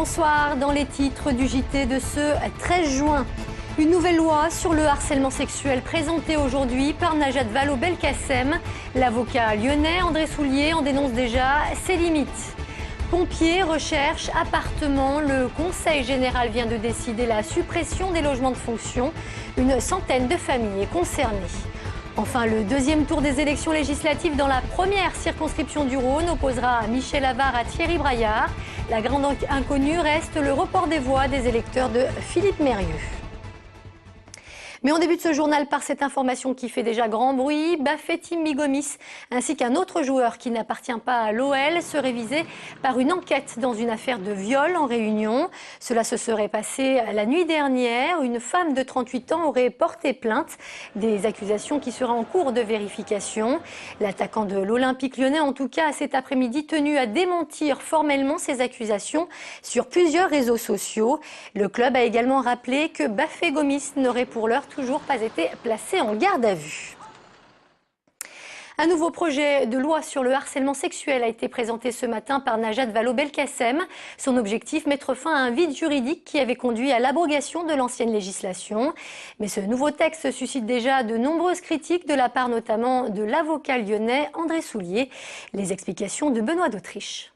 Bonsoir, dans les titres du JT de ce 13 juin. Une nouvelle loi sur le harcèlement sexuel présentée aujourd'hui par Najat Vallaud-Belkacem. L'avocat lyonnais André Soulier en dénonce déjà ses limites. Pompiers, recherche, appartements. Le Conseil général vient de décider la suppression des logements de fonction. Une centaine de familles est concernée. Enfin, le deuxième tour des élections législatives dans la première circonscription du Rhône opposera Michel Avare à Thierry Braillard. La grande inconnue reste le report des voix des électeurs de Philippe Mérieux. Mais on débute ce journal par cette information qui fait déjà grand bruit. Bafétim Bigomis ainsi qu'un autre joueur qui n'appartient pas à l'OL seraient visés par une enquête dans une affaire de viol en Réunion. Cela se serait passé la nuit dernière. Une femme de 38 ans aurait porté plainte. Des accusations qui seraient en cours de vérification. L'attaquant de l'Olympique lyonnais, en tout cas cet après-midi, tenu à démentir formellement ces accusations sur plusieurs réseaux sociaux. Le club a également rappelé que Bafé Gomis n'aurait pour l'heure toujours pas été placé en garde à vue. Un nouveau projet de loi sur le harcèlement sexuel a été présenté ce matin par Najat Vallaud-Belkacem. Son objectif, mettre fin à un vide juridique qui avait conduit à l'abrogation de l'ancienne législation. Mais ce nouveau texte suscite déjà de nombreuses critiques de la part notamment de l'avocat lyonnais André Soulier. Les explications de Benoît d'Autriche.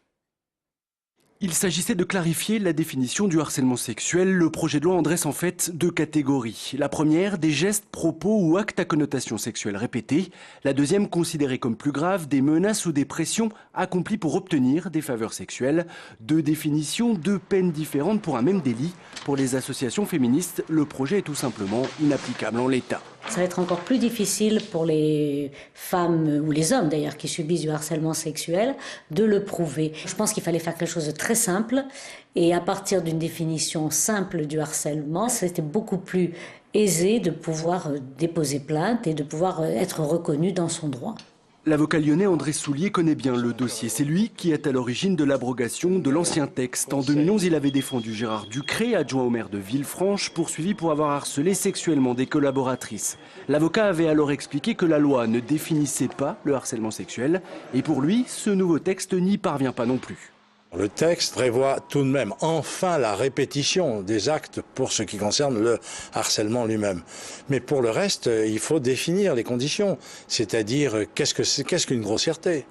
Il s'agissait de clarifier la définition du harcèlement sexuel. Le projet de loi en dresse en fait deux catégories. La première, des gestes, propos ou actes à connotation sexuelle répétés. La deuxième, considérée comme plus grave, des menaces ou des pressions accomplies pour obtenir des faveurs sexuelles. Deux définitions, deux peines différentes pour un même délit. Pour les associations féministes, le projet est tout simplement inapplicable en l'état. Ça va être encore plus difficile pour les femmes, ou les hommes d'ailleurs, qui subissent du harcèlement sexuel, de le prouver. Je pense qu'il fallait faire quelque chose de très simple, et à partir d'une définition simple du harcèlement, c'était beaucoup plus aisé de pouvoir déposer plainte et de pouvoir être reconnu dans son droit. L'avocat lyonnais André Soulier connaît bien le dossier. C'est lui qui est à l'origine de l'abrogation de l'ancien texte. En 2011, il avait défendu Gérard Ducré, adjoint au maire de Villefranche, poursuivi pour avoir harcelé sexuellement des collaboratrices. L'avocat avait alors expliqué que la loi ne définissait pas le harcèlement sexuel. Et pour lui, ce nouveau texte n'y parvient pas non plus. Le texte prévoit tout de même enfin la répétition des actes pour ce qui concerne le harcèlement lui-même. Mais pour le reste, il faut définir les conditions, c'est-à-dire qu'est-ce qu'une grossièreté,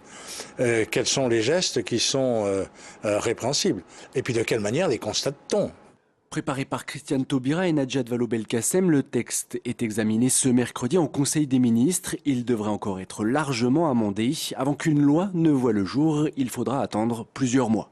quels sont les gestes qui sont répréhensibles, et puis de quelle manière les constate-t-on. Préparé par Christiane Taubira et Najat Vallaud-Belkacem, le texte est examiné ce mercredi en Conseil des ministres. Il devrait encore être largement amendé. Avant qu'une loi ne voie le jour, il faudra attendre plusieurs mois.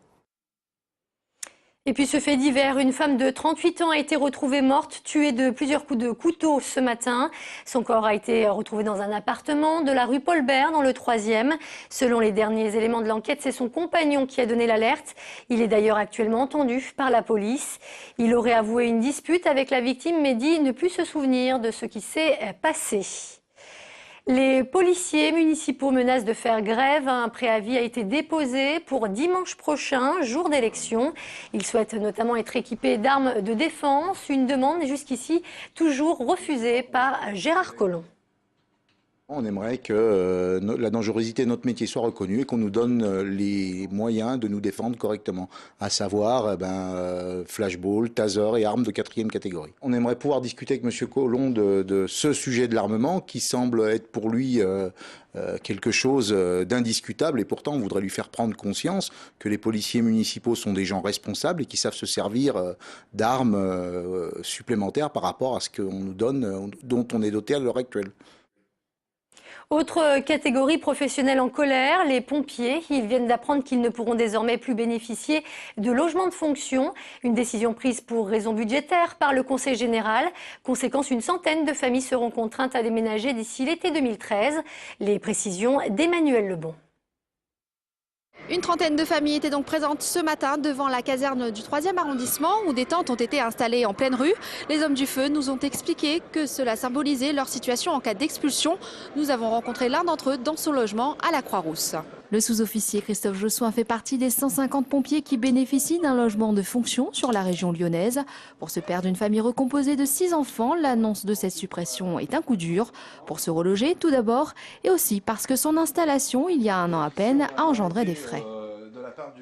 Et puis ce fait divers, une femme de 38 ans a été retrouvée morte, tuée de plusieurs coups de couteau ce matin. Son corps a été retrouvé dans un appartement de la rue Paul Bert, dans le 3e. Selon les derniers éléments de l'enquête, c'est son compagnon qui a donné l'alerte. Il est d'ailleurs actuellement entendu par la police. Il aurait avoué une dispute avec la victime, mais dit ne plus se souvenir de ce qui s'est passé. Les policiers municipaux menacent de faire grève. Un préavis a été déposé pour dimanche prochain, jour d'élection. Ils souhaitent notamment être équipés d'armes de défense. Une demande jusqu'ici toujours refusée par Gérard Collomb. On aimerait que la dangerosité de notre métier soit reconnue et qu'on nous donne les moyens de nous défendre correctement, à savoir flashball, taser et armes de 4e catégorie. On aimerait pouvoir discuter avec M. Collomb de ce sujet de l'armement qui semble être pour lui quelque chose d'indiscutable, et pourtant on voudrait lui faire prendre conscience que les policiers municipaux sont des gens responsables et qui savent se servir d'armes supplémentaires par rapport à ce qu'on nous donne, dont on est doté à l'heure actuelle. Autre catégorie professionnelle en colère, les pompiers. Ils viennent d'apprendre qu'ils ne pourront désormais plus bénéficier de logements de fonction. Une décision prise pour raison budgétaire par le Conseil général. Conséquence, une centaine de familles seront contraintes à déménager d'ici l'été 2013. Les précisions d'Emmanuel Lebon. Une trentaine de familles étaient donc présentes ce matin devant la caserne du 3e arrondissement où des tentes ont été installées en pleine rue. Les hommes du feu nous ont expliqué que cela symbolisait leur situation en cas d'expulsion. Nous avons rencontré l'un d'entre eux dans son logement à la Croix-Rousse. Le sous-officier Christophe Jossoin fait partie des 150 pompiers qui bénéficient d'un logement de fonction sur la région lyonnaise. Pour ce père d'une famille recomposée de 6 enfants, l'annonce de cette suppression est un coup dur. Pour se reloger tout d'abord, et aussi parce que son installation, il y a un an à peine, a engendré des frais.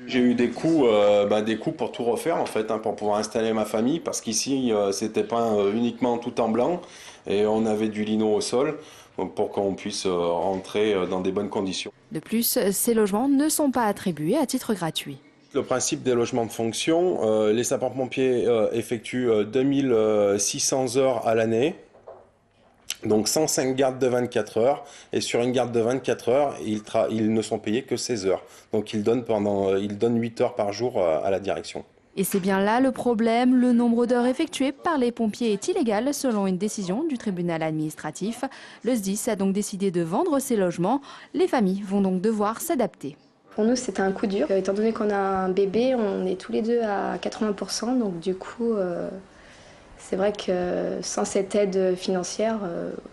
J'ai eu des coûts pour tout refaire en fait, pour pouvoir installer ma famille, parce qu'ici c'était peint uniquement tout en blanc et on avait du lino au sol pour qu'on puisse rentrer dans des bonnes conditions. De plus, ces logements ne sont pas attribués à titre gratuit. Le principe des logements de fonction, les sapeurs-pompiers effectuent 2600 heures à l'année. Donc 105 gardes de 24 heures, et sur une garde de 24 heures, ils ne sont payés que 16 heures. Donc ils donnent 8 heures par jour à la direction. Et c'est bien là le problème, le nombre d'heures effectuées par les pompiers est illégal selon une décision du tribunal administratif. Le SDIS a donc décidé de vendre ces logements. Les familles vont donc devoir s'adapter. Pour nous, c'était un coup dur. Étant donné qu'on a un bébé, on est tous les deux à 80%, donc du coup... C'est vrai que sans cette aide financière,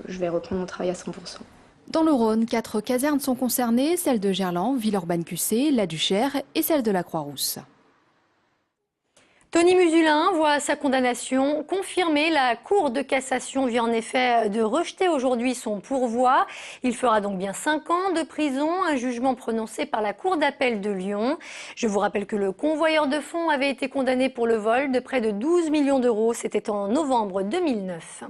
je vais reprendre mon travail à 100%. Dans le Rhône, 4 casernes sont concernées, celle de Gerland, Villeurbanne-Cussé, la Duchère et celle de la Croix-Rousse. Tony Musulin voit sa condamnation confirmée. La Cour de cassation vient en effet de rejeter aujourd'hui son pourvoi. Il fera donc bien 5 ans de prison, un jugement prononcé par la Cour d'appel de Lyon. Je vous rappelle que le convoyeur de fonds avait été condamné pour le vol de près de 12 millions d'euros. C'était en novembre 2009.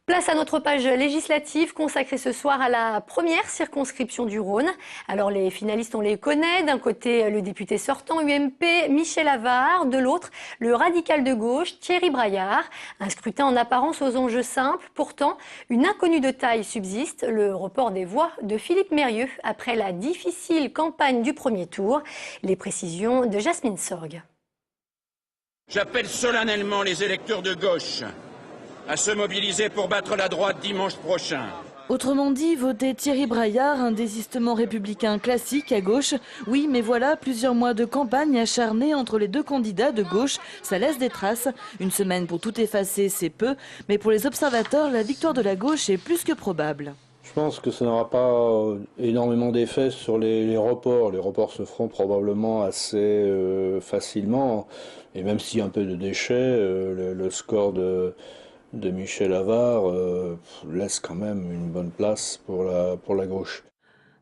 Place à notre page législative consacrée ce soir à la première circonscription du Rhône. Alors les finalistes, on les connaît. D'un côté, le député sortant UMP Michel Avare. De l'autre, le radical de gauche Thierry Braillard. Un scrutin en apparence aux enjeux simples. Pourtant, une inconnue de taille subsiste. Le report des voix de Philippe Mérieux après la difficile campagne du premier tour. Les précisions de Jasmine Sorgue. J'appelle solennellement les électeurs de gauche à se mobiliser pour battre la droite dimanche prochain. Autrement dit, voter Thierry Braillard, un désistement républicain classique à gauche. Oui, mais voilà, plusieurs mois de campagne acharnée entre les deux candidats de gauche, ça laisse des traces. Une semaine pour tout effacer, c'est peu. Mais pour les observateurs, la victoire de la gauche est plus que probable. Je pense que ça n'aura pas énormément d'effet sur les reports. Les reports se feront probablement assez facilement. Et même s'il y a un peu de déchets, le score de Michel Avare laisse quand même une bonne place pour la gauche.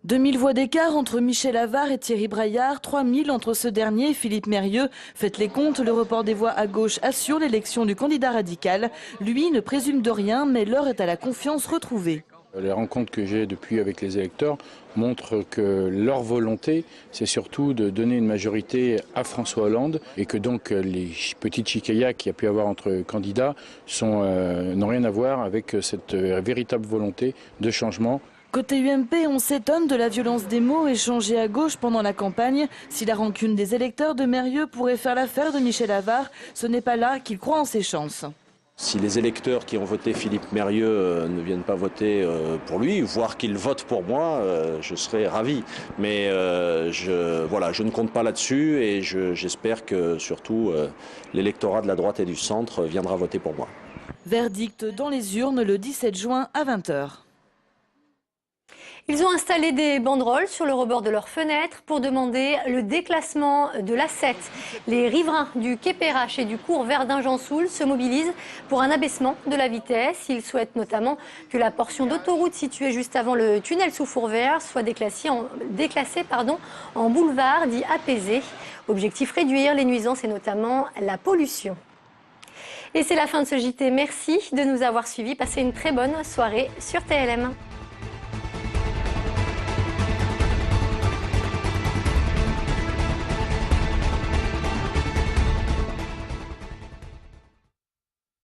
2000 voix d'écart entre Michel Avare et Thierry Braillard, 3000 entre ce dernier et Philippe Mérieux. Faites les comptes, le report des voix à gauche assure l'élection du candidat radical. Lui ne présume de rien, mais l'heure est à la confiance retrouvée. Les rencontres que j'ai depuis avec les électeurs montrent que leur volonté, c'est surtout de donner une majorité à François Hollande et que donc les petites chicaillacs qu'il y a pu avoir entre candidats n'ont rien à voir avec cette véritable volonté de changement. Côté UMP, on s'étonne de la violence des mots échangés à gauche pendant la campagne. Si la rancune des électeurs de Mérieux pourrait faire l'affaire de Michel Avare, ce n'est pas là qu'il croit en ses chances. Si les électeurs qui ont voté Philippe Mérieux ne viennent pas voter pour lui, voire qu'ils votent pour moi, je serais ravi. Mais je ne compte pas là-dessus et j'espère que surtout l'électorat de la droite et du centre viendra voter pour moi. Verdict dans les urnes le 17 juin à 20h. Ils ont installé des banderoles sur le rebord de leurs fenêtres pour demander le déclassement de l'A7. Les riverains du quai Perrache et du cours Verdun-Jean-Soul se mobilisent pour un abaissement de la vitesse. Ils souhaitent notamment que la portion d'autoroute située juste avant le tunnel sous Fourvière soit déclassée en boulevard dit apaisé. Objectif, réduire les nuisances et notamment la pollution. Et c'est la fin de ce JT. Merci de nous avoir suivis. Passez une très bonne soirée sur TLM.